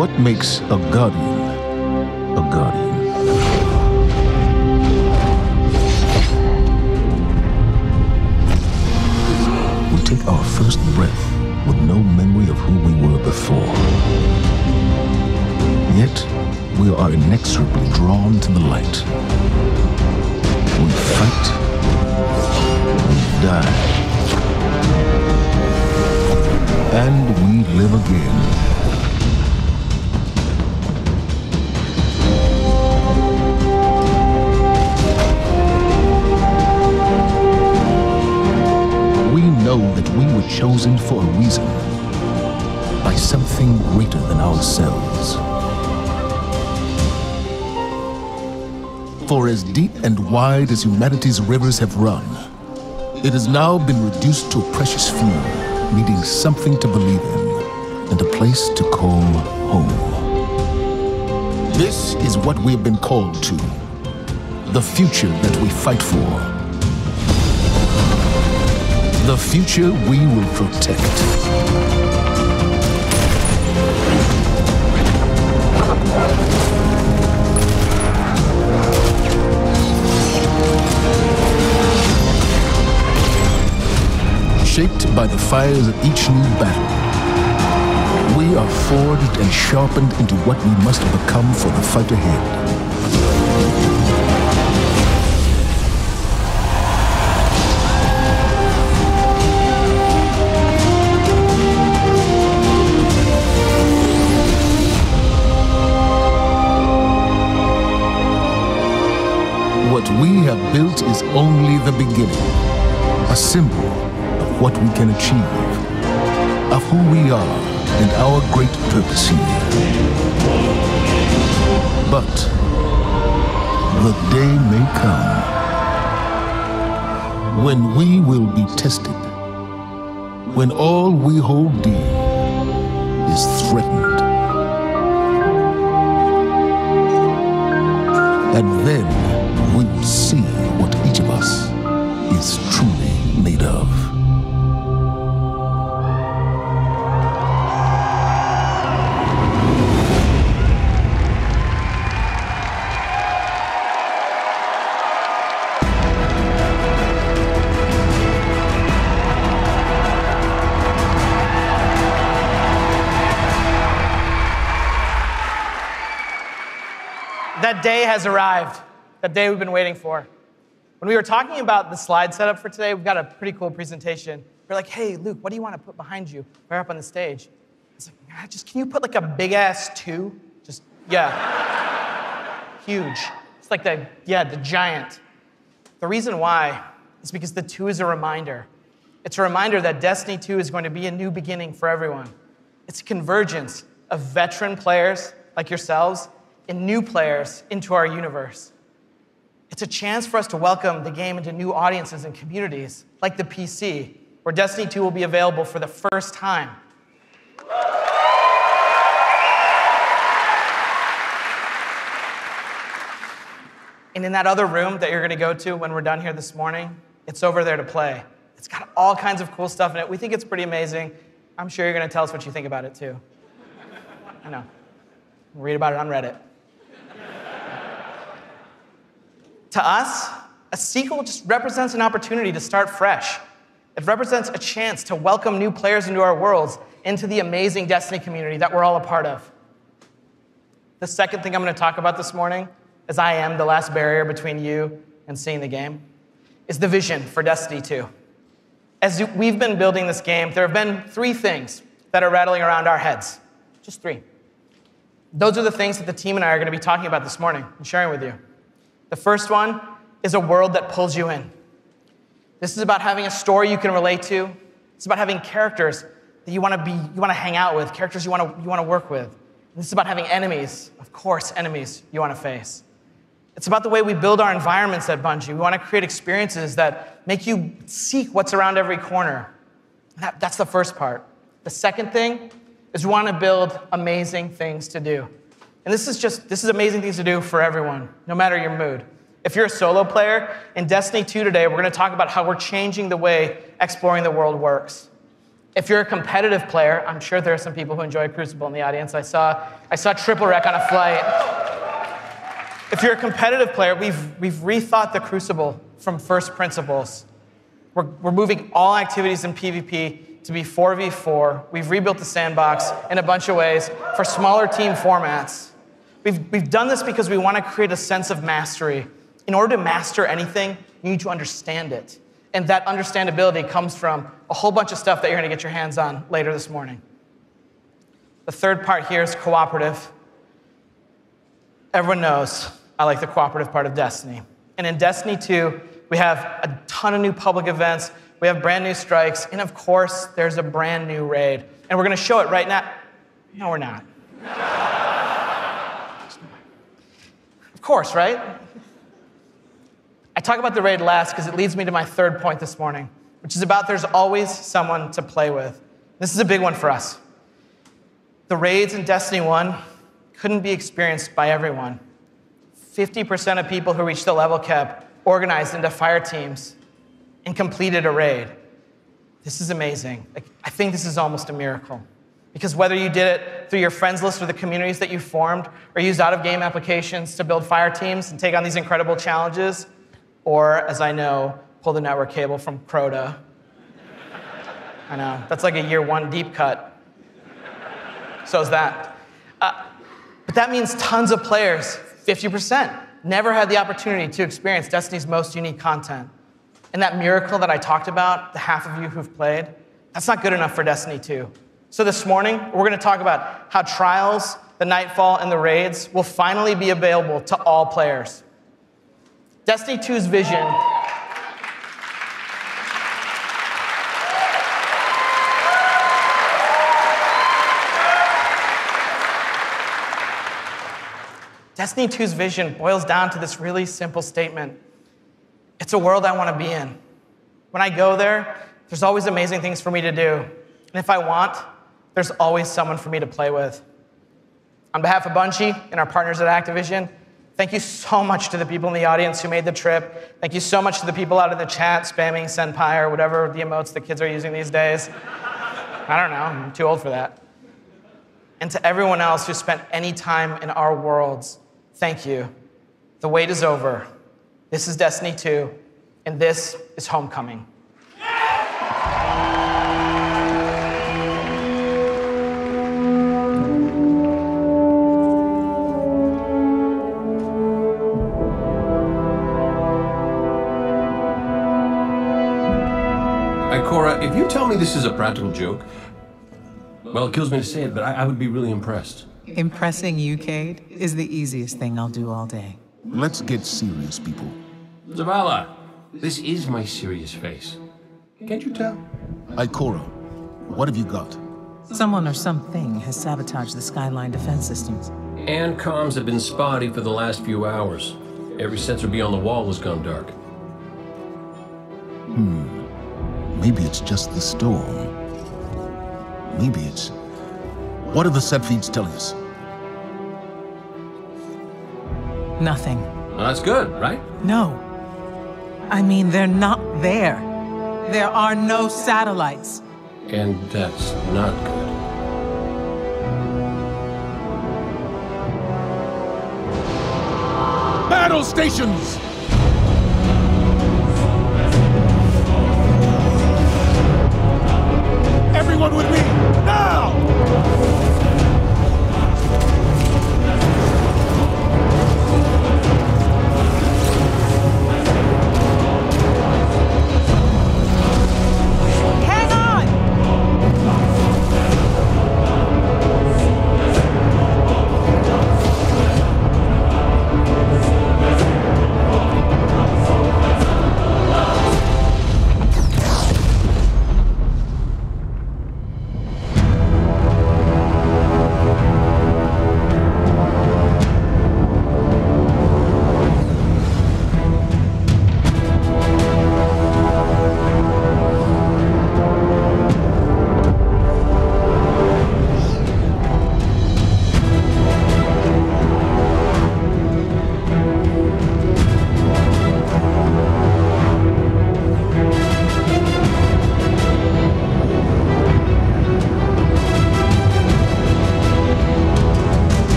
What makes a guardian a guardian? We take our first breath with no memory of who we were before. Yet, we are inexorably drawn to the light. We fight, we die, and we live again. We know that we were chosen for a reason, by something greater than ourselves. For as deep and wide as humanity's rivers have run, it has now been reduced to a precious few, needing something to believe in and a place to call home. This is what we have been called to, the future that we fight for. The future we will protect. Shaped by the fires of each new battle, we are forged and sharpened into what we must become for the fight ahead. What we have built is only the beginning, a symbol of what we can achieve, of who we are and our great purpose here. But the day may come when we will be tested, when all we hold dear is threatened. And then we will see what each of us is truly made of. That day has arrived. That day we've been waiting for. When we were talking about the slide setup for today, we've got a pretty cool presentation. We're like, hey, Luke, what do you want to put behind you? We're up on the stage. It's like, can you put like a big ass 2? Just, yeah. Huge. It's like the giant. The reason why is because the 2 is a reminder. It's a reminder that Destiny 2 is going to be a new beginning for everyone. It's a convergence of veteran players like yourselves and new players into our universe. It's a chance for us to welcome the game into new audiences and communities, like the PC, where Destiny 2 will be available for the first time. And in that other room that you're going to go to when we're done here this morning, it's over there to play. It's got all kinds of cool stuff in it. We think it's pretty amazing. I'm sure you're going to tell us what you think about it, too. I know. Read about it on Reddit. To us, a sequel just represents an opportunity to start fresh. It represents a chance to welcome new players into our worlds, into the amazing Destiny community that we're all a part of. The second thing I'm going to talk about this morning, as I am the last barrier between you and seeing the game, is the vision for Destiny 2. As we've been building this game, there have been 3 things that are rattling around our heads. Just 3. Those are the things that the team and I are going to be talking about this morning and sharing with you. The first one is a world that pulls you in. This is about having a story you can relate to. It's about having characters that you want to hang out with, characters you want to work with. And this is about having enemies, of course, enemies you want to face. It's about the way we build our environments at Bungie. We want to create experiences that make you seek what's around every corner. That's the first part. The second thing is we want to build amazing things to do. And this is amazing things to do for everyone, no matter your mood. If you're a solo player, in Destiny 2 today, we're going to talk about how we're changing the way exploring the world works. If you're a competitive player, I'm sure there are some people who enjoy Crucible in the audience. I saw Triple Wreck on a flight. If you're a competitive player, we've rethought the Crucible from first principles. We're moving all activities in PvP to be 4v4. We've rebuilt the sandbox in a bunch of ways for smaller team formats. We've done this because we want to create a sense of mastery. In order to master anything, you need to understand it. And that understandability comes from a whole bunch of stuff that you're going to get your hands on later this morning. The third part here is cooperative. Everyone knows I like the cooperative part of Destiny. And in Destiny 2, we have a ton of new public events, we have brand new strikes, and of course, there's a brand new raid. And we're going to show it right now. No, we're not. Of course, right? I talk about the raid last because it leads me to my third point this morning, which is about there's always someone to play with. This is a big one for us. The raids in Destiny 1 couldn't be experienced by everyone. 50% of people who reached the level cap organized into fire teams and completed a raid. This is amazing. I think this is almost a miracle. Because whether you did it through your friends list or the communities that you formed, or used out-of-game applications to build fire teams and take on these incredible challenges, or, as I know, pull the network cable from Crota. I know, that's like a year one deep cut. So is that. But that means tons of players, 50%, never had the opportunity to experience Destiny's most unique content. And that miracle that I talked about, the half of you who've played, that's not good enough for Destiny 2. So this morning, we're going to talk about how Trials, the Nightfall, and the raids will finally be available to all players. Destiny 2's vision Destiny 2's vision boils down to this really simple statement. It's a world I want to be in. When I go there, there's always amazing things for me to do. And if I want, there's always someone for me to play with. On behalf of Bungie and our partners at Activision, thank you so much to the people in the audience who made the trip. Thank you so much to the people out in the chat spamming Senpai or whatever the emotes the kids are using these days. I don't know, I'm too old for that. And to everyone else who spent any time in our worlds, thank you. The wait is over. This is Destiny 2, and this is Homecoming. Cora, if you tell me this is a practical joke, well, it kills me to say it, but I would be really impressed. Impressing you, Cade, is the easiest thing I'll do all day. Let's get serious, people. Zavala, this is my serious face. Can't you tell? Ikora, what have you got? Someone or something has sabotaged the Skyline defense systems. And comms have been spotty for the last few hours. Every sensor beyond the wall has gone dark. Maybe it's just the storm. Maybe it's... What are the set feeds telling us? Nothing. Well, that's good, right? No. I mean, they're not there. There are no satellites. And that's not good. Battle stations! Everyone with me, now! Hang on!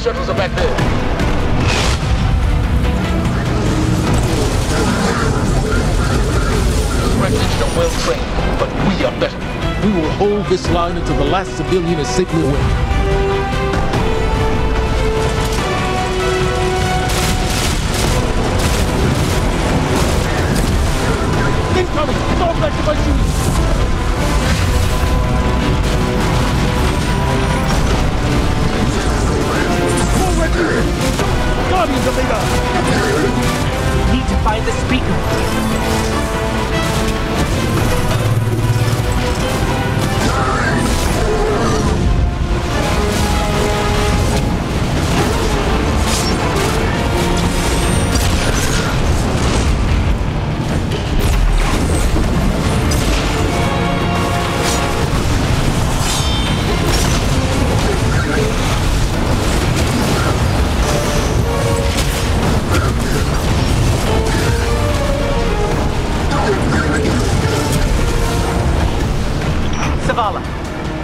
shuttles are back there. Red Legion are well trained, but we are better. We will hold this line until the last civilian is safely away. Incoming! Fall back to my shoes! Forward! Guardians of Vega! Need to find the speaker.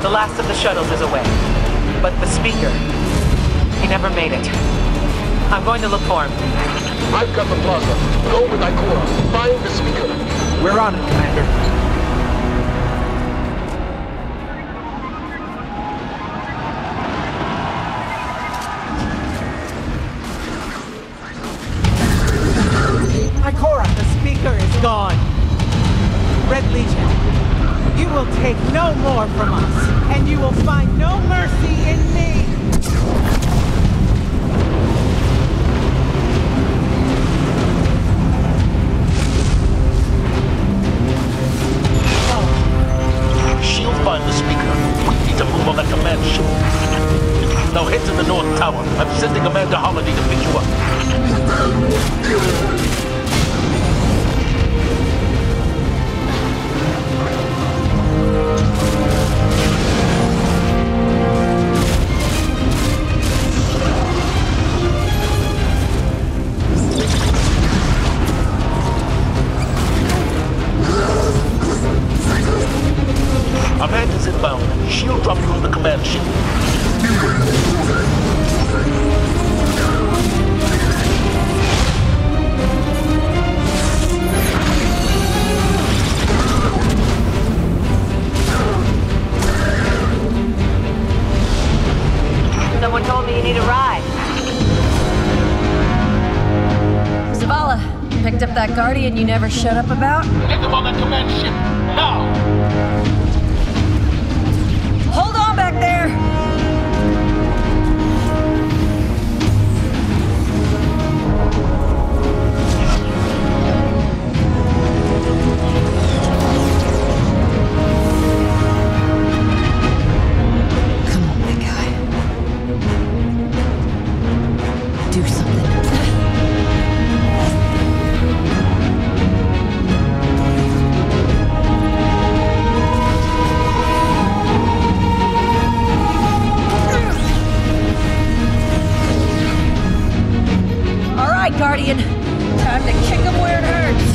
The last of the shuttles is away. But the speaker, he never made it. I'm going to look for him. I've got the plaza. Go with Ikora. Find the speaker. We're on it, Commander. Ikora, the speaker is gone. Red Legion, you will take no more from us, and you will find no mercy in me! She'll find the speaker. We need to move on that command ship. Now head to the North Tower. I'm sending Amanda Holiday to pick you up. Amanda's inbound. She'll drop you on the command ship. Someone told me you need a ride. Zavala, picked up that Guardian you never shut up about? Get them on that command ship. Now! Hold on back there! Come on, big guy. Do something. Guardian. Time to kick him where it hurts.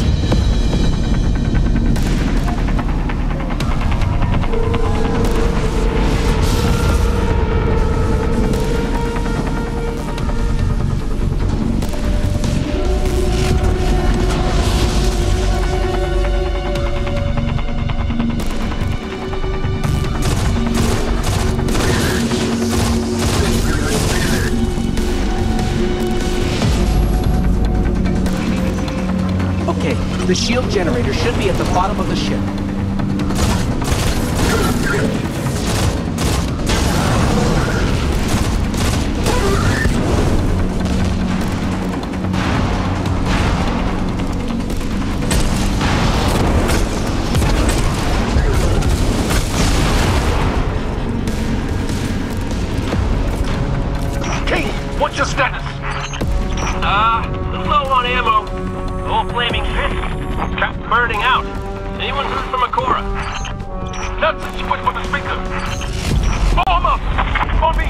The shield generator should be at the bottom of the ship. King, what's your status? Low on ammo. All flaming fists. Cap burning out. Anyone heard from Ikora? Nancy, wait for the speaker. Form up! On me!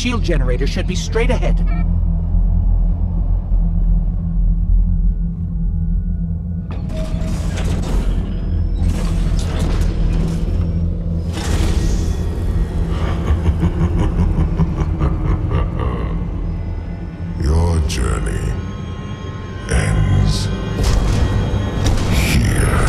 shield generator should be straight ahead. Your journey ends here.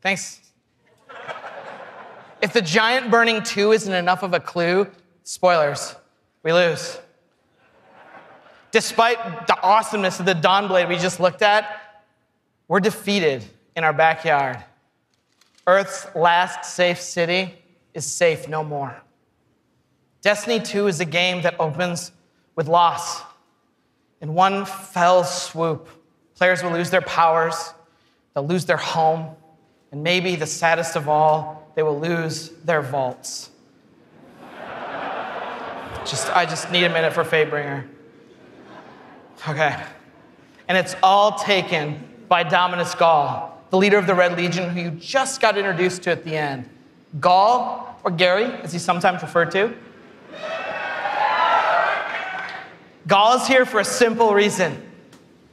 Thanks. If the giant burning 2 isn't enough of a clue, spoilers, we lose. Despite the awesomeness of the Dawnblade we just looked at, we're defeated in our backyard. Earth's last safe city is safe no more. Destiny 2 is a game that opens with loss. In one fell swoop, players will lose their powers, they'll lose their home, and maybe the saddest of all, they will lose their vaults. I just need a minute for Fatebringer. Okay. And it's all taken by Dominus Gaul, the leader of the Red Legion, who you just got introduced to at the end. Gaul, or Gary, as he's sometimes referred to. Gaul is here for a simple reason.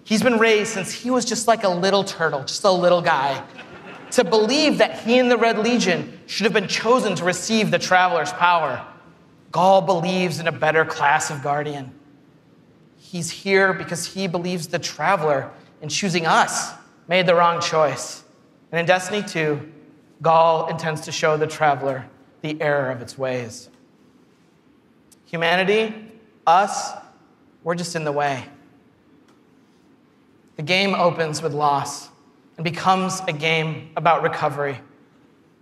He's been raised since he was just like a little turtle, just a little guy, to believe that he and the Red Legion should have been chosen to receive the Traveler's power. Gaul believes in a better class of Guardian. He's here because he believes the Traveler, in choosing us, made the wrong choice. And in Destiny 2, Gaul intends to show the Traveler the error of its ways. Humanity, us, we're just in the way. The game opens with loss and becomes a game about recovery.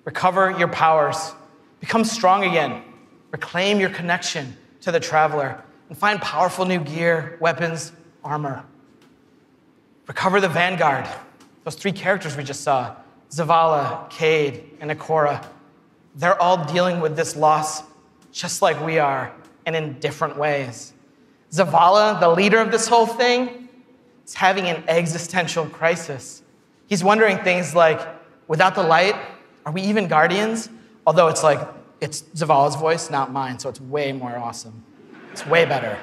Recover your powers. Become strong again. Reclaim your connection to the Traveler and find powerful new gear, weapons, armor. Recover the Vanguard. Those 3 characters we just saw, Zavala, Cade, and Ikora. They're all dealing with this loss just like we are, and in different ways. Zavala, the leader of this whole thing, is having an existential crisis. He's wondering things like, without the light, are we even Guardians? Although it's Zavala's voice, not mine, so it's way more awesome. It's way better.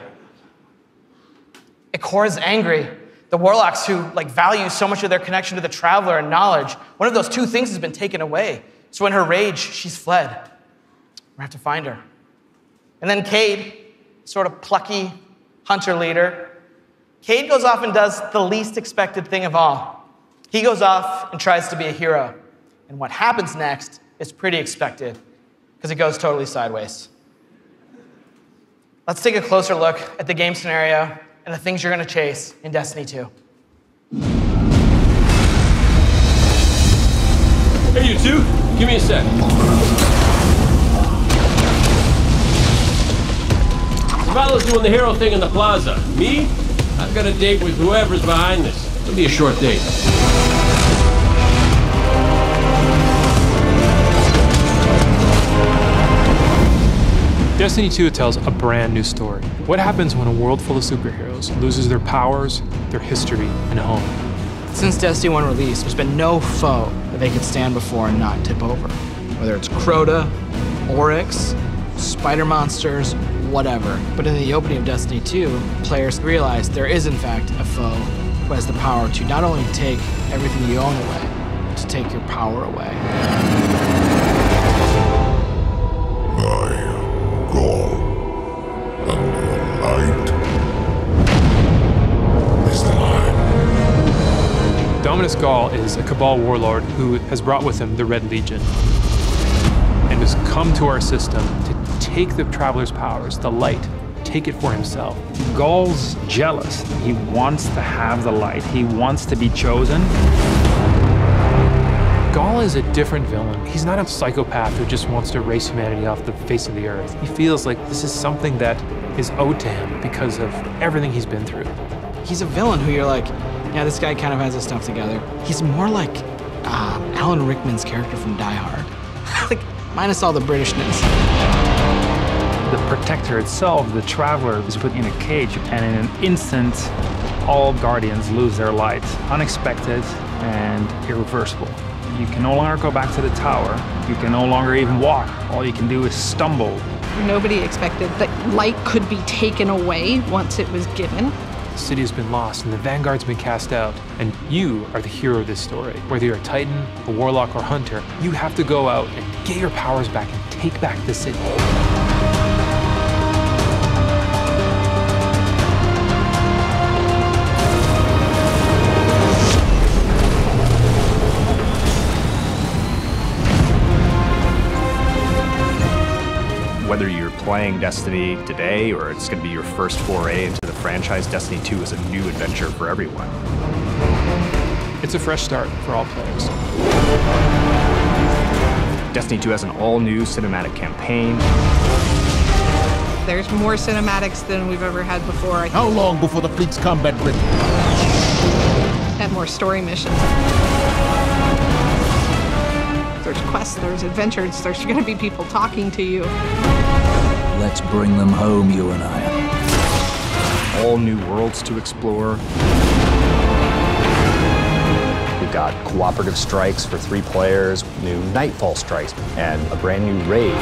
Ikora's angry. The Warlocks who value so much of their connection to the Traveler and knowledge, one of those 2 things has been taken away. So in her rage, she's fled. We have to find her. And then Cade, sort of plucky hunter leader, Cade goes off and does the least expected thing of all. He goes off and tries to be a hero. And what happens next is pretty expected, because it goes totally sideways. Let's take a closer look at the game scenario and the things you're going to chase in Destiny 2. Hey, you two, give me a sec. Zavala's doing the hero thing in the plaza. Me? I've got a date with whoever's behind this. It'll be a short date. Destiny 2 tells a brand new story. What happens when a world full of superheroes loses their powers, their history, and home? Since Destiny 1 release, there's been no foe that they could stand before and not tip over. Whether it's Crota, Oryx, spider monsters, whatever. But in the opening of Destiny 2, players realize there is in fact a foe who has the power to not only take everything you own away, but to take your power away. I am Gaul, and your light is mine. Dominus Gaul is a Cabal warlord who has brought with him the Red Legion and has come to our system to take the Traveler's powers, the light, take it for himself. Gaul's jealous. He wants to have the light. He wants to be chosen. Gaul is a different villain. He's not a psychopath who just wants to erase humanity off the face of the earth. He feels like this is something that is owed to him because of everything he's been through. He's a villain who you're like, yeah, this guy kind of has his stuff together. He's more like Alan Rickman's character from Die Hard. Like, minus all the Britishness. The Protector itself, the Traveler, is put in a cage, and in an instant, all Guardians lose their light. Unexpected and irreversible. You can no longer go back to the tower. You can no longer even walk. All you can do is stumble. Nobody expected that light could be taken away once it was given. The city has been lost and the Vanguard's been cast out, and you are the hero of this story. Whether you're a Titan, a Warlock, or Hunter, you have to go out and get your powers back and take back the city. Whether you're playing Destiny today or it's going to be your first foray into the franchise, Destiny 2 is a new adventure for everyone. It's a fresh start for all players. Destiny 2 has an all-new cinematic campaign. There's more cinematics than we've ever had before. How long before the fleet's combat ready? And more story missions. There's quests, there's adventures, there's going to be people talking to you. Let's bring them home, you and I. All new worlds to explore. We've got cooperative strikes for 3 players, new Nightfall strikes, and a brand new raid.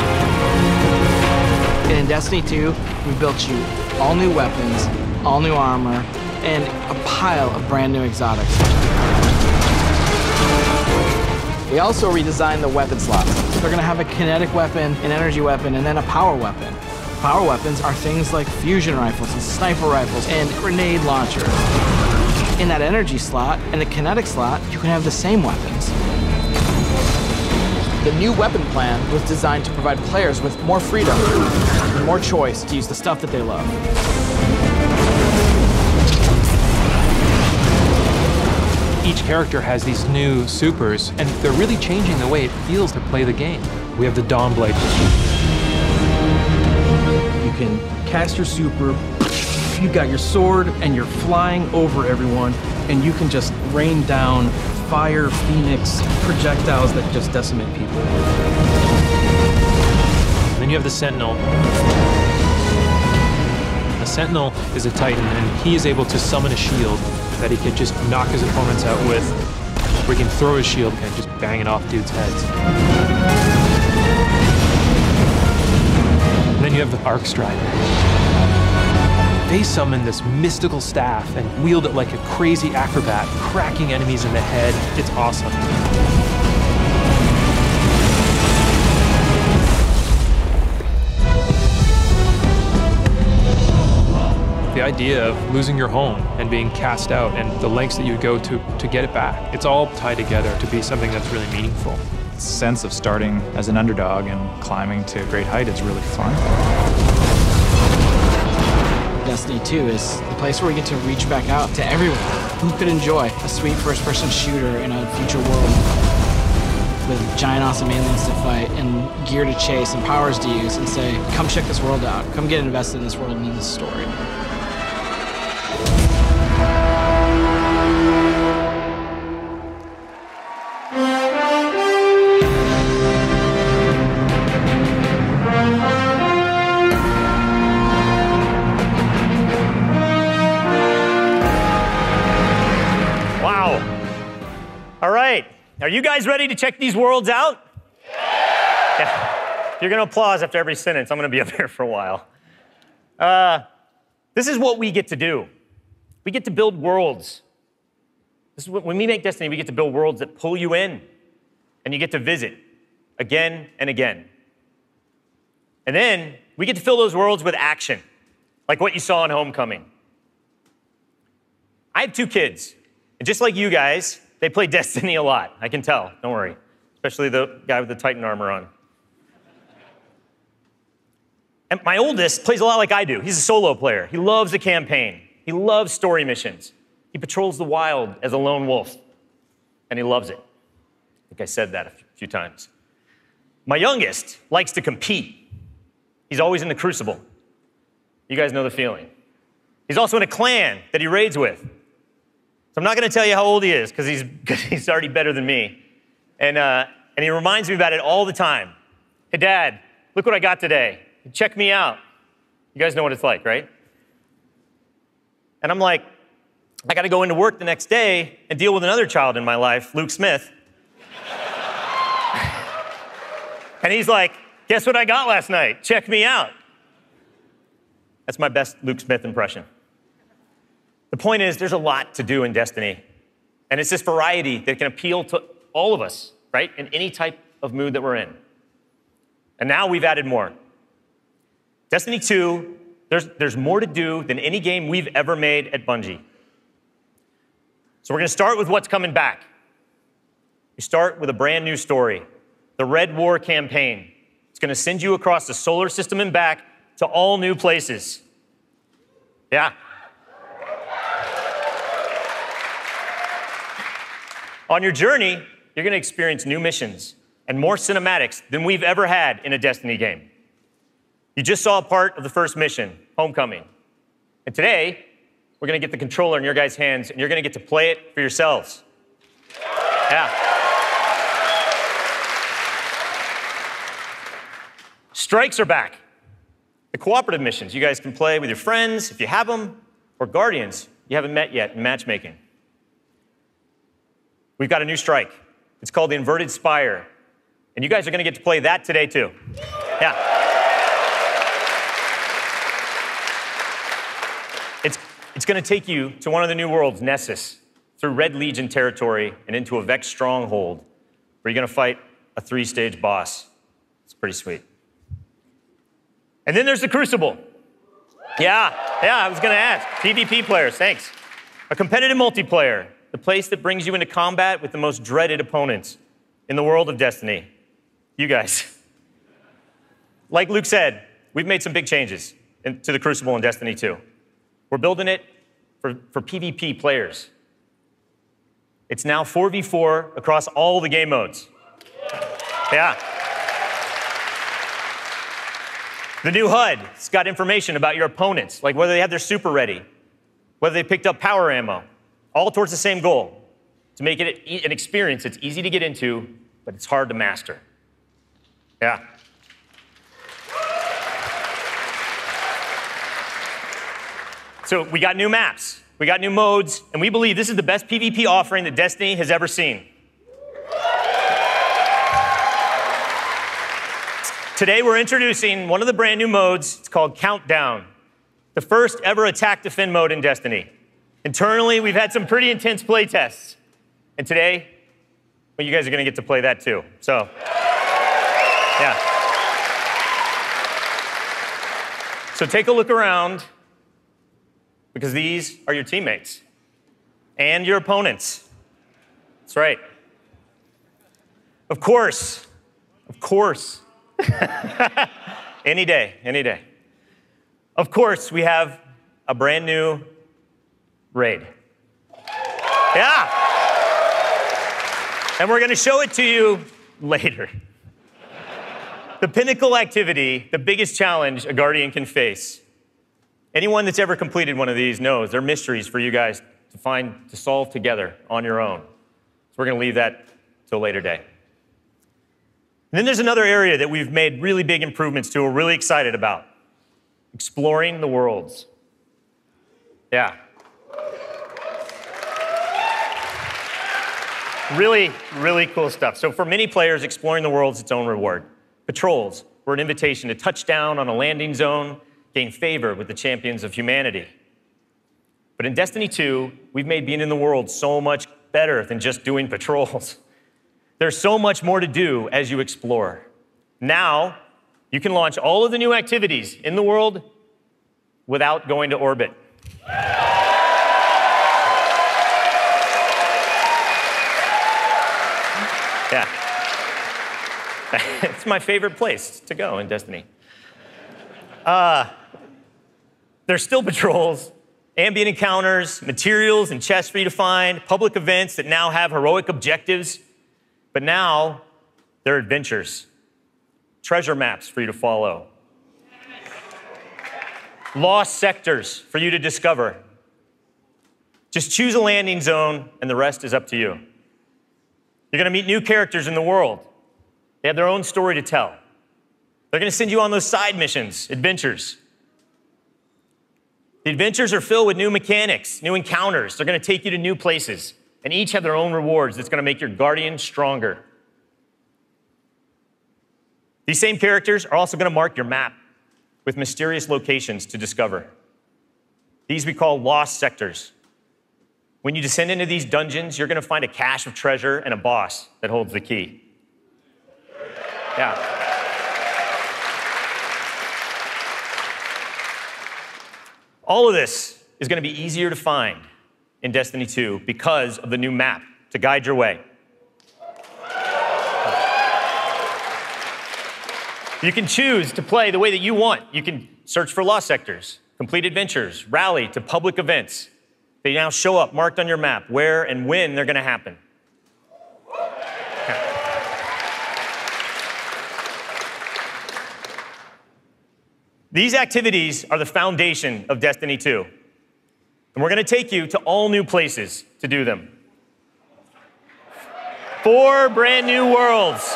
And in Destiny 2, we built you all new weapons, all new armor, and a pile of brand new exotics. We also redesigned the weapon slots. They're gonna have a kinetic weapon, an energy weapon, and then a power weapon. Power weapons are things like fusion rifles and sniper rifles and grenade launchers. In that energy slot and the kinetic slot, you can have the same weapons. The new weapon plan was designed to provide players with more freedom and more choice to use the stuff that they love. Each character has these new supers, and they're really changing the way it feels to play the game. We have the Dawnblade. You can cast your super, you've got your sword, and you're flying over everyone, and you can just rain down fire, phoenix, projectiles that just decimate people. And then you have the Sentinel. The Sentinel is a Titan, and he is able to summon a shield that he could just knock his opponents out with, where he can throw his shield and just bang it off dudes' heads. And then you have the Arc Strider. They summon this mystical staff and wield it like a crazy acrobat, cracking enemies in the head. It's awesome. The idea of losing your home and being cast out and the lengths that you would go to get it back, it's all tied together to be something that's really meaningful. The sense of starting as an underdog and climbing to a great height is really fun. Destiny 2 is the place where we get to reach back out to everyone who could enjoy a sweet first-person shooter in a future world with giant awesome aliens to fight and gear to chase and powers to use and say, come check this world out, come get invested in this world and in this story. All right, are you guys ready to check these worlds out? Yeah. You're gonna applause after every sentence. I'm gonna be up here for a while. This is what we get to do. We get to build worlds. This is when we make Destiny, we get to build worlds that pull you in, and you get to visit again and again. And then we get to fill those worlds with action, like what you saw in Homecoming. I have 2 kids, and just like you guys, they play Destiny a lot. I can tell, don't worry. Especially the guy with the Titan armor on. And my oldest plays a lot like I do. He's a solo player. He loves the campaign. He loves story missions. He patrols the wild as a lone wolf, and he loves it. I think I said that a few times. My youngest likes to compete. He's always in the crucible. You guys know the feeling. He's also in a clan that he raids with. So I'm not going to tell you how old he is, because he's already better than me. And he reminds me about it all the time. Hey, Dad, look what I got today. Check me out. You guys know what it's like, right? And I'm like, I got to go into work the next day and deal with another child in my life, Luke Smith. And he's like, guess what I got last night? Check me out. That's my best Luke Smith impression. The point is, there's a lot to do in Destiny. And it's this variety that can appeal to all of us, right? In any type of mood that we're in. And now we've added more. Destiny 2, there's more to do than any game we've ever made at Bungie. So we're going to start with what's coming back. We start with a brand new story, the Red War campaign. It's going to send you across the solar system and back to all new places. Yeah. On your journey, you're going to experience new missions and more cinematics than we've ever had in a Destiny game. You just saw a part of the first mission, Homecoming. And today, we're going to get the controller in your guys' hands, and you're going to get to play it for yourselves. Yeah. Strikes are back. The cooperative missions you guys can play with your friends, if you have them, or Guardians you haven't met yet in matchmaking. We've got a new strike. It's called the Inverted Spire. And you guys are going to get to play that today, too. Yeah. It's going to take you to one of the new worlds, Nessus, through Red Legion territory and into a Vex stronghold, where you're going to fight a 3-stage boss. It's pretty sweet. And then there's the Crucible. Yeah, I was going to ask. PvP players, thanks. A competitive multiplayer, the place that brings you into combat with the most dreaded opponents in the world of Destiny. You guys. Like Luke said, we've made some big changes to the Crucible in Destiny 2. We're building it for PvP players. It's now 4v4 across all the game modes. Yeah. The new HUD's got information about your opponents, like whether they have their super ready, whether they picked up power ammo, all towards the same goal, to make it an experience that's easy to get into, but it's hard to master. Yeah. So we got new maps, we got new modes, and we believe this is the best PvP offering that Destiny has ever seen. Today we're introducing one of the brand new modes. It's called Countdown, the first ever attack defend mode in Destiny. Internally, we've had some pretty intense play tests. And today, well, you guys are going to get to play that too. So, yeah. So take a look around, because these are your teammates and your opponents. That's right. Of course. Any day, any day. Of course, we have a brand new raid. Yeah. And we're going to show it to you later. The pinnacle activity, the biggest challenge a Guardian can face. Anyone that's ever completed one of these knows they're mysteries for you guys to solve together on your own. So we're going to leave that till a later day. And then there's another area that we've made really big improvements to, we're really excited about. Exploring the worlds. Yeah. Really, really cool stuff. So for many players, exploring the world is its own reward. Patrols were an invitation to touch down on a landing zone, gain favor with the champions of humanity. But in Destiny 2, we've made being in the world so much better than just doing patrols. There's so much more to do as you explore. Now, you can launch all of the new activities in the world without going to orbit. Yeah. It's my favorite place to go in Destiny. There's still patrols, ambient encounters, materials and chests for you to find, public events that now have heroic objectives, but now they're adventures, treasure maps for you to follow. lost sectors for you to discover. Just choose a landing zone, and the rest is up to you. You're going to meet new characters in the world. They have their own story to tell. They're going to send you on those side missions, adventures. The adventures are filled with new mechanics, new encounters. They're going to take you to new places, and each have their own rewards that's going to make your Guardian stronger. These same characters are also going to mark your map with mysterious locations to discover. These we call lost sectors. When you descend into these dungeons, you're going to find a cache of treasure and a boss that holds the key. Yeah. All of this is going to be easier to find in Destiny 2 because of the new map to guide your way. You can choose to play the way that you want. You can search for lost sectors, complete adventures, rally to public events. They now show up marked on your map where and when they're going to happen. These activities are the foundation of Destiny 2. And we're going to take you to all new places to do them. 4 brand new worlds.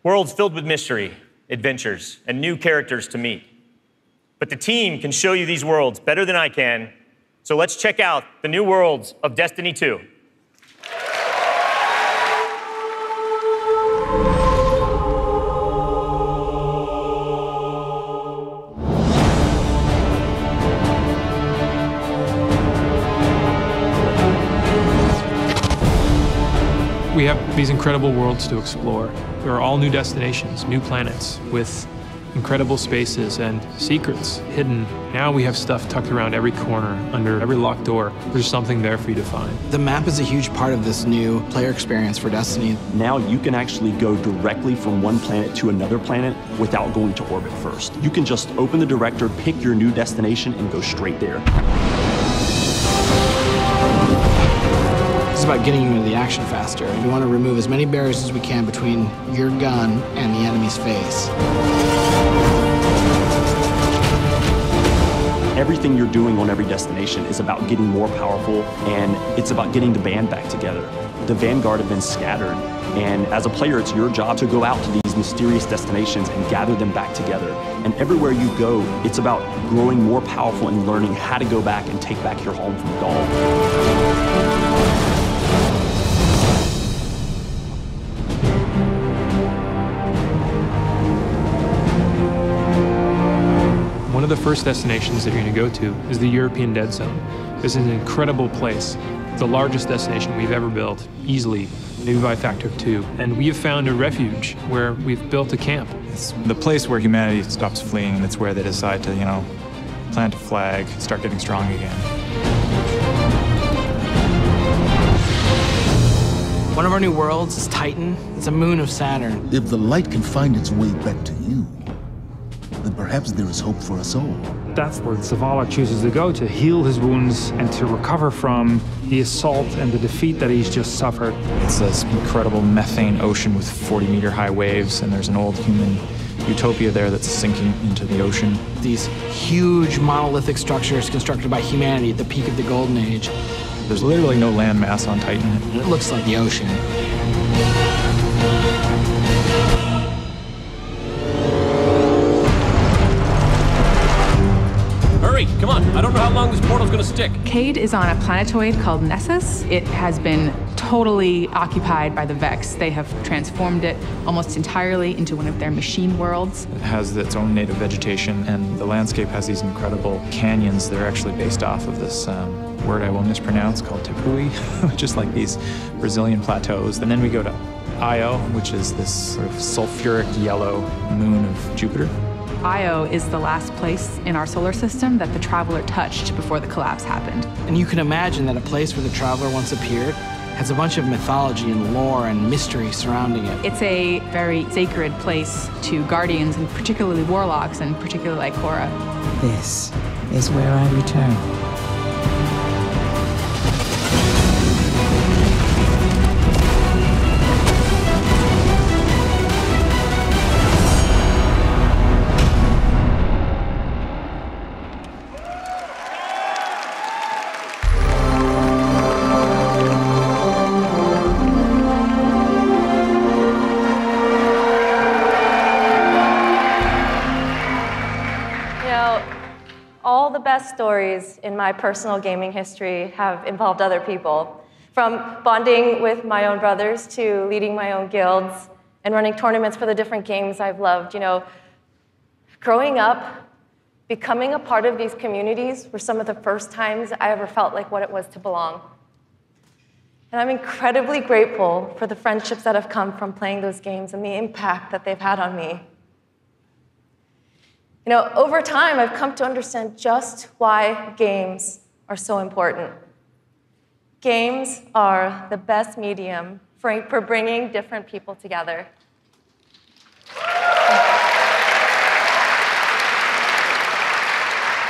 Worlds filled with mystery, adventures, and new characters to meet. But the team can show you these worlds better than I can, so let's check out the new worlds of Destiny 2. We have these incredible worlds to explore. There are all new destinations, new planets, with incredible spaces and secrets hidden. Now we have stuff tucked around every corner, under every locked door. There's something there for you to find. The map is a huge part of this new player experience for Destiny. Now you can actually go directly from one planet to another planet without going to orbit first. You can just open the director, pick your new destination, and go straight there. It's about getting you into the action faster. We want to remove as many barriers as we can between your gun and the enemy's face. Everything you're doing on every destination is about getting more powerful, and it's about getting the band back together. The Vanguard have been scattered, and as a player, it's your job to go out to these mysterious destinations and gather them back together. And everywhere you go, it's about growing more powerful and learning how to go back and take back your home from Gaul. One of the first destinations that you're going to go to is the European Dead Zone. This is an incredible place, the largest destination we've ever built, easily, maybe by a factor of 2. And we have found a refuge where we've built a camp. It's the place where humanity stops fleeing, and it's where they decide to, plant a flag, start getting strong again. One of our new worlds is Titan. It's a moon of Saturn. If the light can find its way back to you, then perhaps there is hope for us all. That's where Zavala chooses to go to heal his wounds and to recover from the assault and the defeat that he's just suffered. It's this incredible methane ocean with 40-meter high waves, and there's an old human utopia there that's sinking into the ocean. These huge monolithic structures constructed by humanity at the peak of the Golden Age. There's literally no land mass on Titan. It looks like the ocean. Hurry, come on. I don't know how long this portal's gonna stick. Cade is on a planetoid called Nessus. It has been totally occupied by the Vex. They have transformed it almost entirely into one of their machine worlds. It has its own native vegetation, and the landscape has these incredible canyons. They're actually based off of this word I will mispronounce called Tepui, just like these Brazilian plateaus. And then we go to Io, which is this sort of sulfuric yellow moon of Jupiter. Io is the last place in our solar system that the Traveler touched before the collapse happened. And you can imagine that a place where the Traveler once appeared has a bunch of mythology and lore and mystery surrounding it. It's a very sacred place to Guardians, and particularly Warlocks, and particularly Ikora. This is where I return. stories in my personal gaming history have involved other people. From bonding with my own brothers to leading my own guilds and running tournaments for the different games I've loved. You know, growing up, becoming a part of these communities were some of the first times I ever felt like what it was to belong. And I'm incredibly grateful for the friendships that have come from playing those games and the impact that they've had on me. You know, over time, I've come to understand just why games are so important. Games are the best medium for bringing different people together.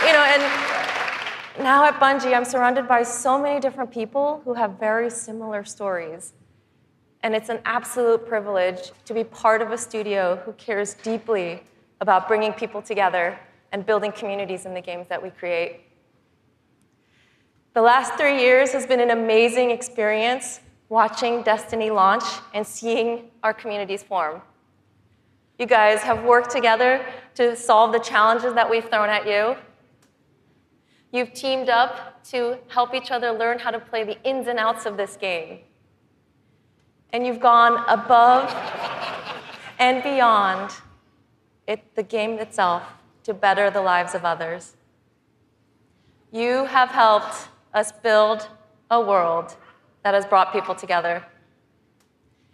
You know, and now at Bungie, I'm surrounded by so many different people who have very similar stories. And it's an absolute privilege to be part of a studio who cares deeply about bringing people together and building communities in the games that we create. The last 3 years has been an amazing experience watching Destiny launch and seeing our communities form. You guys have worked together to solve the challenges that we've thrown at you. You've teamed up to help each other learn how to play the ins and outs of this game. And you've gone above and beyond the game itself to better the lives of others. You have helped us build a world that has brought people together.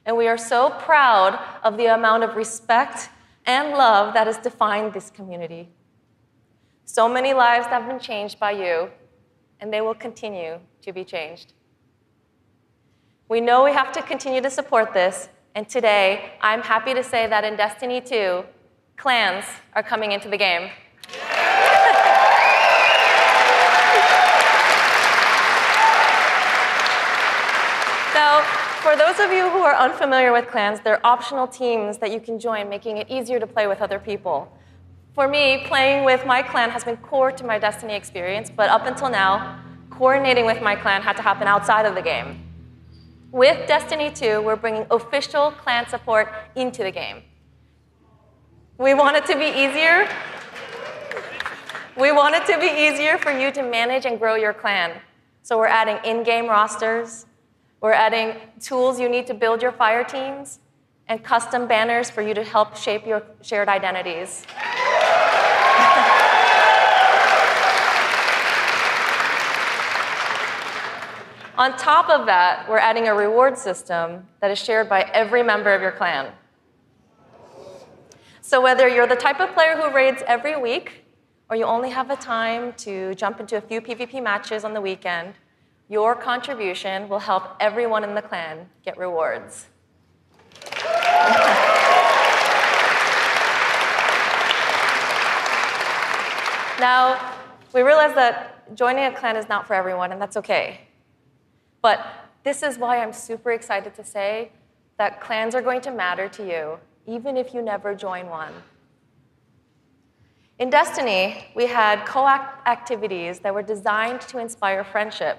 And we are so proud of the amount of respect and love that has defined this community. So many lives have been changed by you, and they will continue to be changed. We know we have to continue to support this, and today, I'm happy to say that in Destiny 2, clans are coming into the game. Now, for those of you who are unfamiliar with clans, they're optional teams that you can join, making it easier to play with other people. For me, playing with my clan has been core to my Destiny experience, but up until now, coordinating with my clan had to happen outside of the game. With Destiny 2, we're bringing official clan support into the game. We want it to be easier. We want it to be easier for you to manage and grow your clan. So we're adding in-game rosters. We're adding tools you need to build your fire teams and custom banners for you to help shape your shared identities. On top of that, we're adding a reward system that is shared by every member of your clan. So whether you're the type of player who raids every week, or you only have the time to jump into a few PvP matches on the weekend, your contribution will help everyone in the clan get rewards. Now, we realize that joining a clan is not for everyone, and that's okay. But this is why I'm super excited to say that clans are going to matter to you, even if you never join one. In Destiny, we had co-op activities that were designed to inspire friendship.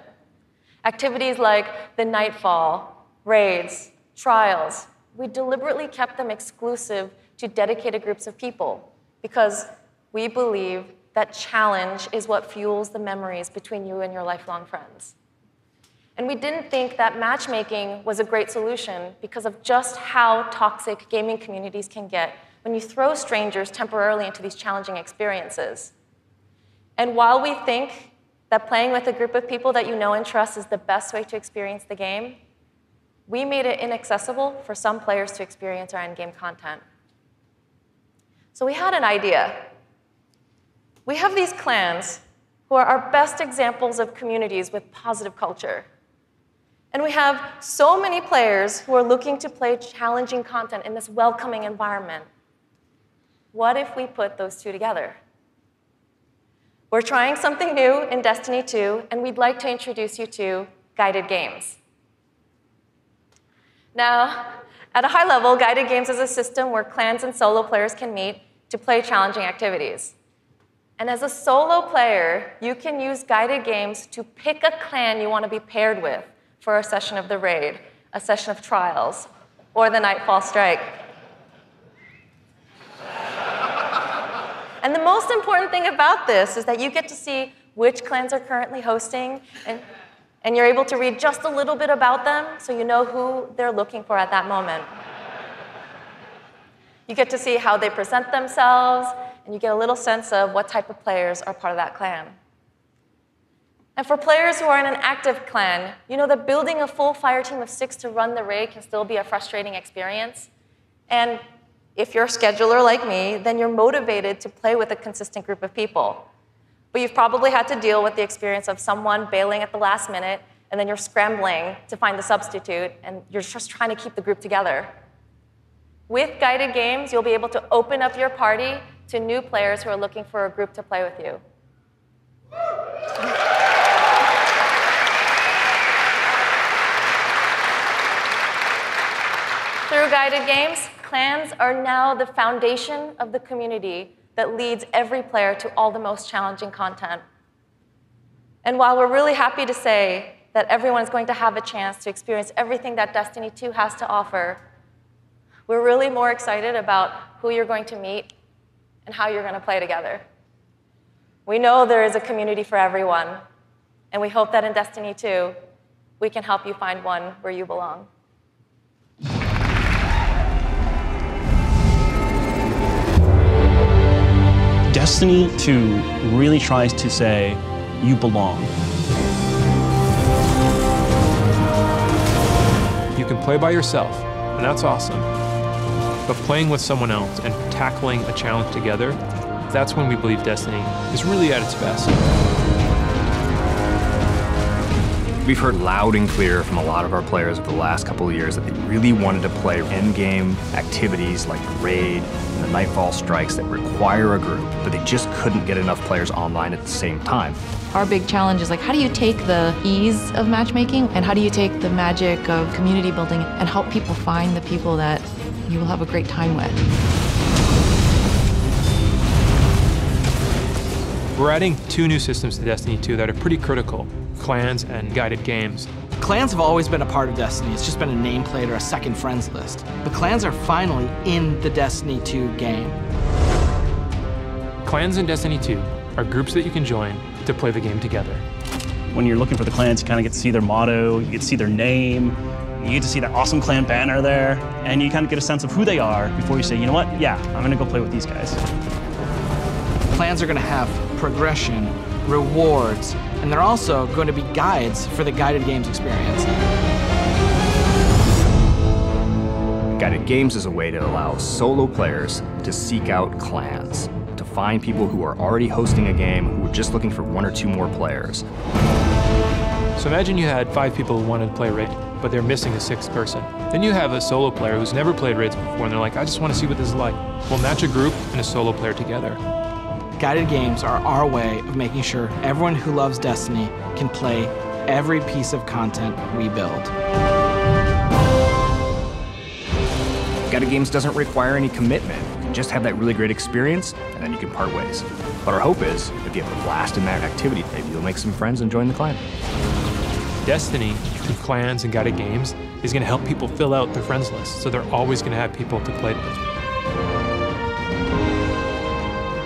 Activities like the Nightfall, raids, trials. We deliberately kept them exclusive to dedicated groups of people because we believe that challenge is what fuels the memories between you and your lifelong friends. And we didn't think that matchmaking was a great solution because of just how toxic gaming communities can get when you throw strangers temporarily into these challenging experiences. And while we think that playing with a group of people that you know and trust is the best way to experience the game, we made it inaccessible for some players to experience our endgame content. So we had an idea. We have these clans who are our best examples of communities with positive culture. And we have so many players who are looking to play challenging content in this welcoming environment. What if we put those two together? We're trying something new in Destiny 2, and we'd like to introduce you to guided games. Now, at a high level, guided games is a system where clans and solo players can meet to play challenging activities. And as a solo player, you can use guided games to pick a clan you want to be paired with for a session of the raid, a session of trials, or the Nightfall Strike. And the most important thing about this is that you get to see which clans are currently hosting, and you're able to read just a little bit about them so you know who they're looking for at that moment. You get to see how they present themselves, and you get a little sense of what type of players are part of that clan. And for players who are in an active clan, you know that building a full fire team of 6 to run the raid can still be a frustrating experience. And if you're a scheduler like me, then you're motivated to play with a consistent group of people. But you've probably had to deal with the experience of someone bailing at the last minute, and then you're scrambling to find the substitute, and you're just trying to keep the group together. With guided games, you'll be able to open up your party to new players who are looking for a group to play with you. Through guided games, clans are now the foundation of the community that leads every player to all the most challenging content. And while we're really happy to say that everyone is going to have a chance to experience everything that Destiny 2 has to offer, we're really more excited about who you're going to meet and how you're going to play together. We know there is a community for everyone, and we hope that in Destiny 2, we can help you find one where you belong. Destiny 2 really tries to say, you belong. You can play by yourself, and that's awesome. But playing with someone else and tackling a challenge together, that's when we believe Destiny is really at its best. We've heard loud and clear from a lot of our players over the last couple of years that they really wanted to play endgame activities like the raid and the Nightfall strikes that require a group, but they just couldn't get enough players online at the same time. Our big challenge is like, how do you take the ease of matchmaking and how do you take the magic of community building and help people find the people that you will have a great time with? We're adding 2 new systems to Destiny 2 that are pretty critical: clans and guided games. Clans have always been a part of Destiny. It's just been a nameplate or a second friends list. But clans are finally in the Destiny 2 game. Clans in Destiny 2 are groups that you can join to play the game together. When you're looking for the clans, you kind of get to see their motto, you get to see their name, you get to see that awesome clan banner there, and you kind of get a sense of who they are before you say, you know what, yeah, I'm gonna go play with these guys. Clans are gonna have progression, rewards, and they're also going to be guides for the guided games experience. Guided games is a way to allow solo players to seek out clans, to find people who are already hosting a game who are just looking for 1 or 2 more players. So imagine you had 5 people who wanted to play raid, but they're missing a 6th person. Then you have a solo player who's never played raids before, and they're like, I just want to see what this is like. We'll match a group and a solo player together. Guided games are our way of making sure everyone who loves Destiny can play every piece of content we build. Guided games doesn't require any commitment. You can just have that really great experience, and then you can part ways. But our hope is, if you have a blast in that activity, maybe you'll make some friends and join the clan. Destiny, through clans and guided games, is going to help people fill out their friends list, so they're always going to have people to play with.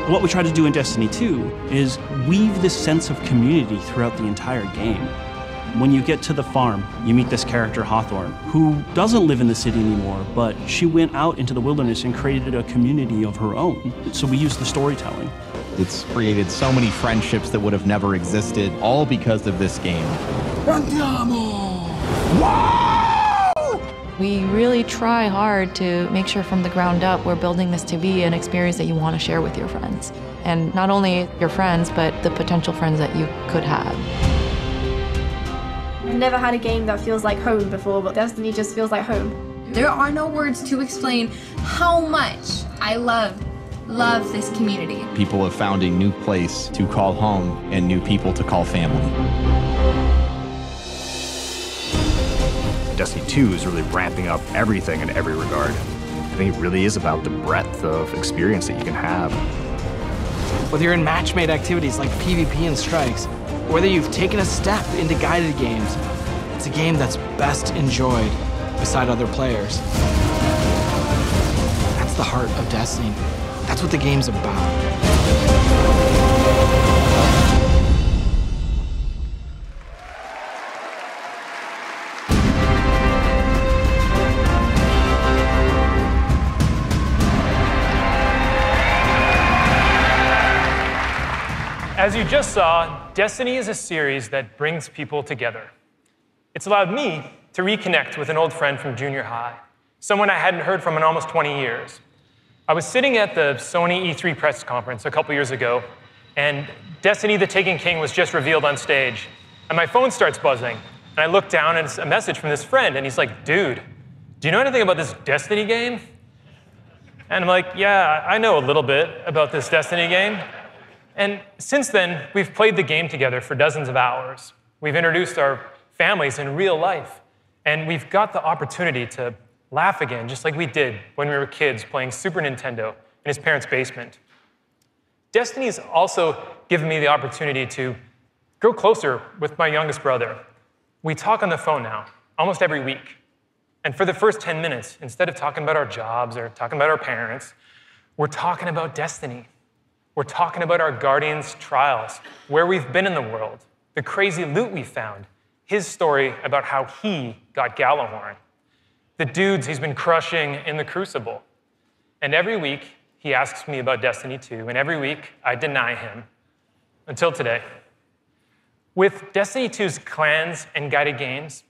What we try to do in Destiny 2 is weave this sense of community throughout the entire game. When you get to the farm, you meet this character, Hawthorne, who doesn't live in the city anymore, but she went out into the wilderness and created a community of her own. So we use the storytelling. It's created so many friendships that would have never existed, all because of this game. We really try hard to make sure from the ground up we're building this to be an experience that you want to share with your friends. And not only your friends, but the potential friends that you could have. I've never had a game that feels like home before, but Destiny just feels like home. There are no words to explain how much I love this community. People have found a new place to call home and new people to call family. Destiny 2 is really ramping up everything in every regard. I think it really is about the breadth of experience that you can have. Whether you're in match-made activities like PvP and strikes, or whether you've taken a step into guided games, it's a game that's best enjoyed beside other players. That's the heart of Destiny. That's what the game's about. As you just saw, Destiny is a series that brings people together. It's allowed me to reconnect with an old friend from junior high, someone I hadn't heard from in almost 20 years. I was sitting at the Sony E3 press conference a couple years ago, and Destiny the Taken King was just revealed on stage, and my phone starts buzzing, and I look down, and it's a message from this friend, and he's like, dude, do you know anything about this Destiny game? And I'm like, yeah, I know a little bit about this Destiny game. And since then, we've played the game together for dozens of hours. We've introduced our families in real life, and we've got the opportunity to laugh again, just like we did when we were kids playing Super Nintendo in his parents' basement. Destiny's also given me the opportunity to grow closer with my youngest brother. We talk on the phone now, almost every week. And for the first 10 minutes, instead of talking about our jobs or talking about our parents, we're talking about Destiny. We're talking about our Guardian's trials, where we've been in the world, the crazy loot we found, his story about how he got Gjallarhorn, the dudes he's been crushing in the Crucible. And every week, he asks me about Destiny 2, and every week, I deny him, until today. With Destiny 2's clans and guided games,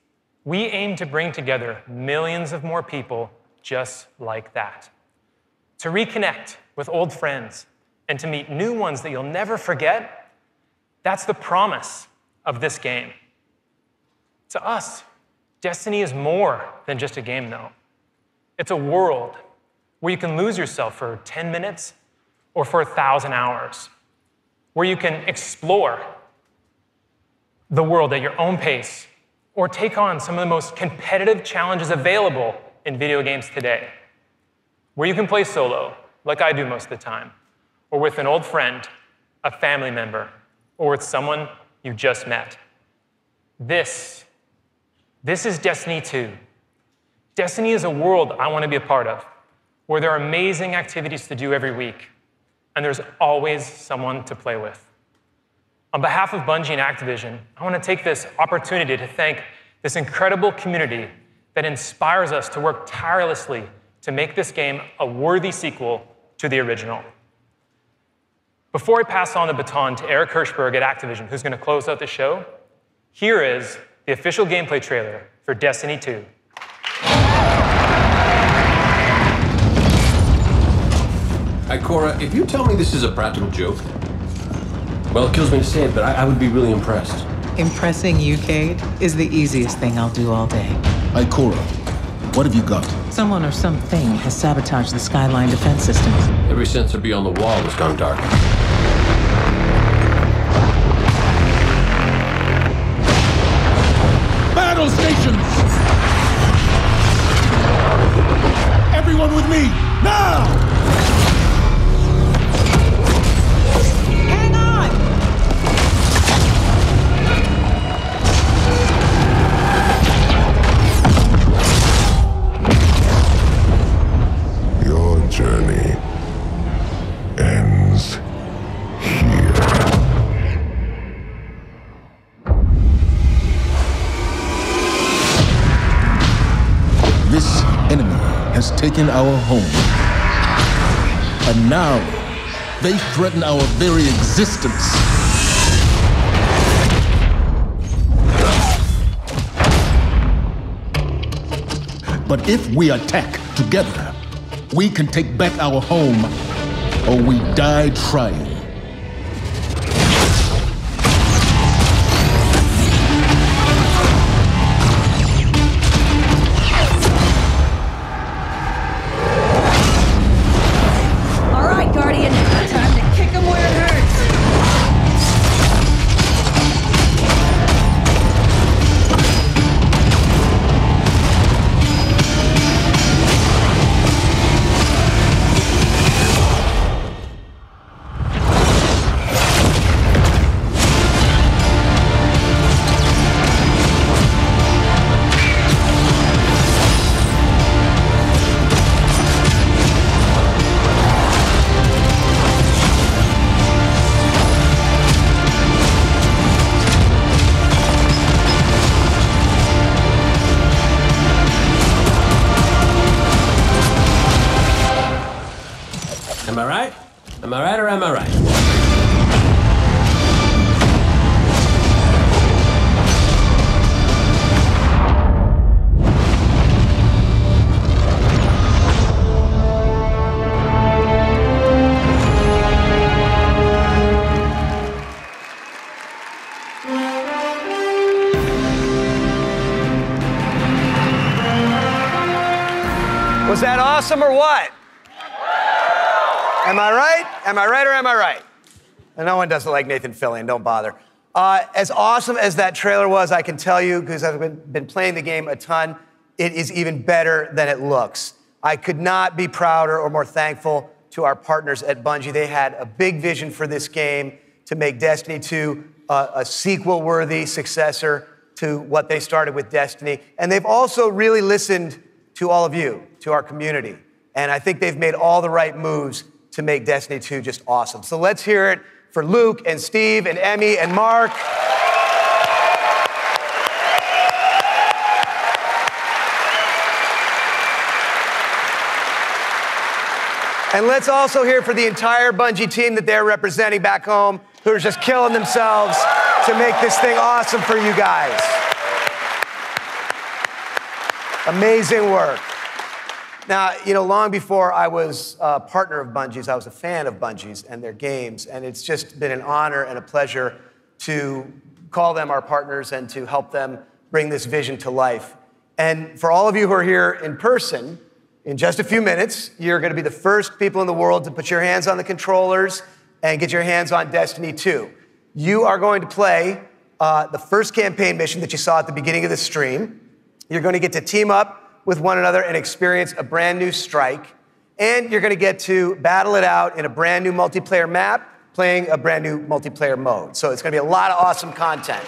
we aim to bring together millions of more people just like that, to reconnect with old friends and to meet new ones that you'll never forget. That's the promise of this game. To us, Destiny is more than just a game, though. It's a world where you can lose yourself for 10 minutes or for 1,000 hours, where you can explore the world at your own pace or take on some of the most competitive challenges available in video games today, where you can play solo, like I do most of the time, or with an old friend, a family member, or with someone you just met. This is Destiny 2. Destiny is a world I want to be a part of, where there are amazing activities to do every week, and there's always someone to play with. On behalf of Bungie and Activision, I want to take this opportunity to thank this incredible community that inspires us to work tirelessly to make this game a worthy sequel to the original. Before I pass on the baton to Eric Hirschberg at Activision, who's going to close out the show, here is the official gameplay trailer for Destiny 2. Ikora, if you tell me this is a practical joke, well, it kills me to say it, but I would be really impressed. Impressing you, Cade, is the easiest thing I'll do all day. Ikora, what have you got? Someone or something has sabotaged the Skyline defense systems. Every sensor beyond the wall has gone dark. Battle stations! Everyone with me, now! Journey ends here. This enemy has taken our home, and now they threaten our very existence. But if we attack together, we can take back our home, or we die trying. All right, Guardian, time to kick him where it hurts. Am I right? Am I right or am I right? Was that awesome or what? Am I right? Am I right or am I right? And no one does it like Nathan Fillion, don't bother. As awesome as that trailer was, I can tell you, because I've been playing the game a ton, it is even better than it looks. I could not be prouder or more thankful to our partners at Bungie. They had a big vision for this game to make Destiny 2 a sequel-worthy successor to what they started with Destiny. And they've also really listened to all of you, to our community. And I think they've made all the right moves to make Destiny 2 just awesome. So let's hear it for Luke and Steve and Emmy and Mark. And let's also hear for the entire Bungie team that they're representing back home, who are just killing themselves to make this thing awesome for you guys. Amazing work. Now, you know, long before I was a partner of Bungie's, I was a fan of Bungie's and their games, and it's just been an honor and a pleasure to call them our partners and to help them bring this vision to life. And for all of you who are here in person, in just a few minutes, you're going to be the first people in the world to put your hands on the controllers and get your hands on Destiny 2. You are going to play the first campaign mission that you saw at the beginning of the stream. You're going to get to team up with one another and experience a brand new strike. And you're going to get to battle it out in a brand new multiplayer map, playing a brand new multiplayer mode. So it's going to be a lot of awesome content.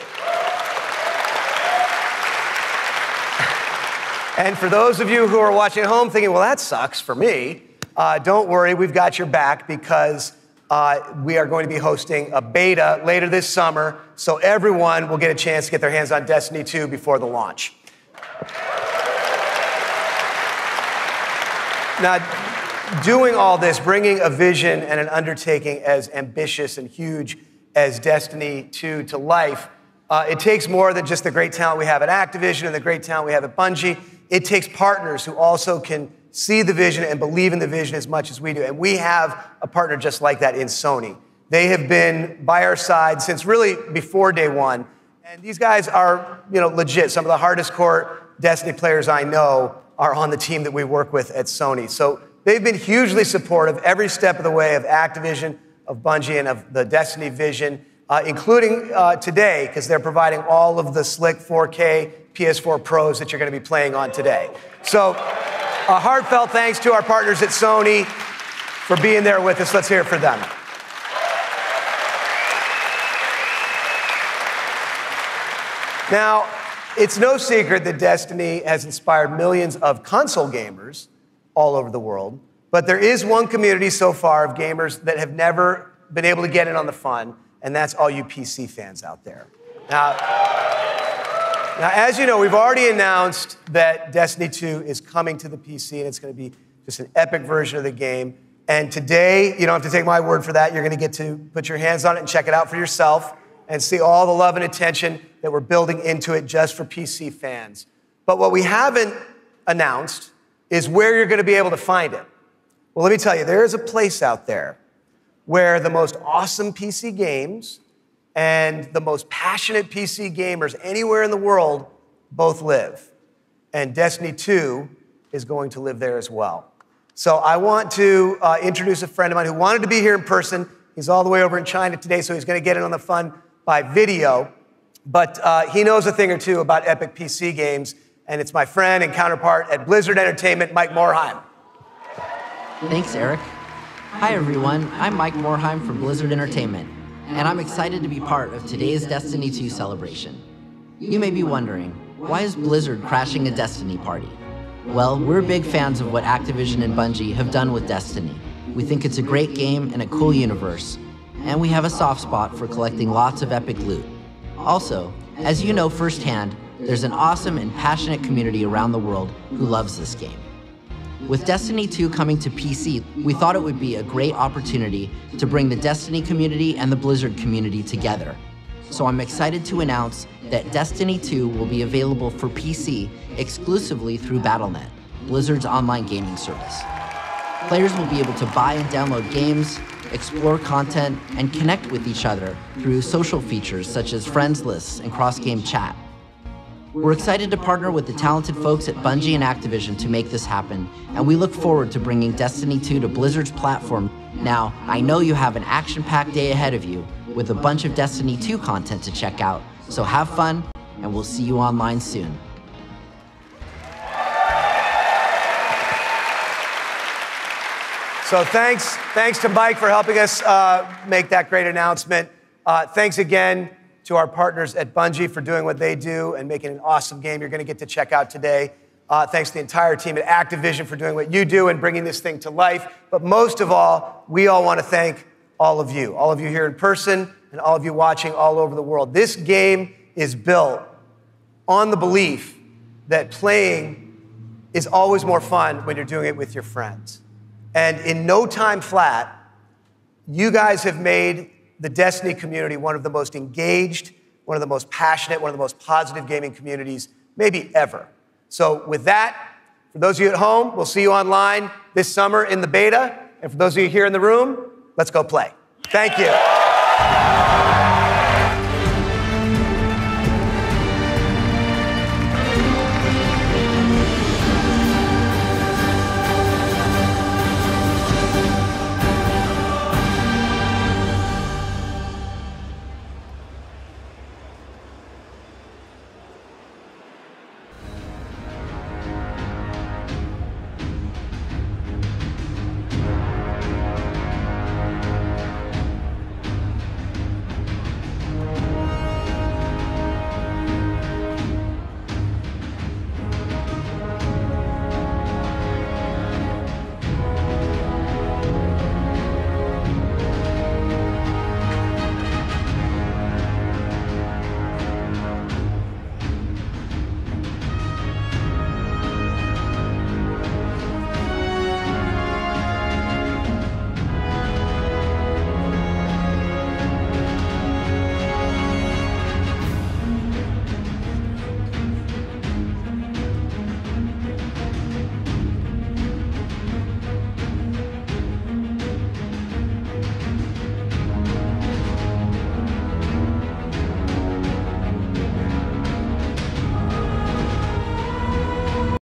And for those of you who are watching at home thinking, well, that sucks for me, don't worry, we've got your back, because we are going to be hosting a beta later this summer, so everyone will get a chance to get their hands on Destiny 2 before the launch. Now, doing all this, bringing a vision and an undertaking as ambitious and huge as Destiny 2 to life, it takes more than just the great talent we have at Activision and the great talent we have at Bungie. It takes partners who also can see the vision and believe in the vision as much as we do. And we have a partner just like that in Sony. They have been by our side since really before day one. And these guys are, you know, legit. Some of the hardest core Destiny players I know are on the team that we work with at Sony. So they've been hugely supportive every step of the way of Activision, of Bungie, and of the Destiny vision, including today, because they're providing all of the slick 4K PS4 Pros that you're going to be playing on today. So a heartfelt thanks to our partners at Sony for being there with us. Let's hear it for them. Now, it's no secret that Destiny has inspired millions of console gamers all over the world, but there is one community so far of gamers that have never been able to get in on the fun, and that's all you PC fans out there. Now, as you know, we've already announced that Destiny 2 is coming to the PC, and it's going to be just an epic version of the game. And today, you don't have to take my word for that. You're going to get to put your hands on it and check it out for yourself and see all the love and attention that we're building into it just for PC fans. But what we haven't announced is where you're going to be able to find it. Well, let me tell you, there is a place out there where the most awesome PC games and the most passionate PC gamers anywhere in the world both live. And Destiny 2 is going to live there as well. So I want to introduce a friend of mine who wanted to be here in person. He's all the way over in China today, so he's going to get in on the fun by video. But he knows a thing or two about epic PC games, and it's my friend and counterpart at Blizzard Entertainment, Mike Morhaime. Thanks, Eric. Hi, everyone. I'm Mike Morhaime from Blizzard Entertainment, and I'm excited to be part of today's Destiny 2 celebration. You may be wondering, why is Blizzard crashing a Destiny party? Well, we're big fans of what Activision and Bungie have done with Destiny. We think it's a great game and a cool universe, and we have a soft spot for collecting lots of epic loot. Also, as you know firsthand, there's an awesome and passionate community around the world who loves this game. With Destiny 2 coming to PC, we thought it would be a great opportunity to bring the Destiny community and the Blizzard community together. So I'm excited to announce that Destiny 2 will be available for PC exclusively through Battle.net, Blizzard's online gaming service. Players will be able to buy and download games, explore content, and connect with each other through social features such as friends lists and cross-game chat. We're excited to partner with the talented folks at Bungie and Activision to make this happen, and we look forward to bringing Destiny 2 to Blizzard's platform. Now, I know you have an action-packed day ahead of you with a bunch of Destiny 2 content to check out, so have fun, and we'll see you online soon. So thanks to Mike for helping us make that great announcement. Thanks again to our partners at Bungie for doing what they do and making an awesome game you're going to get to check out today. Thanks to the entire team at Activision for doing what you do and bringing this thing to life. But most of all, we all want to thank all of you here in person and all of you watching all over the world. This game is built on the belief that playing is always more fun when you're doing it with your friends. And in no time flat, you guys have made the Destiny community one of the most engaged, one of the most passionate, one of the most positive gaming communities maybe ever. So with that, for those of you at home, we'll see you online this summer in the beta. And for those of you here in the room, let's go play. Thank you.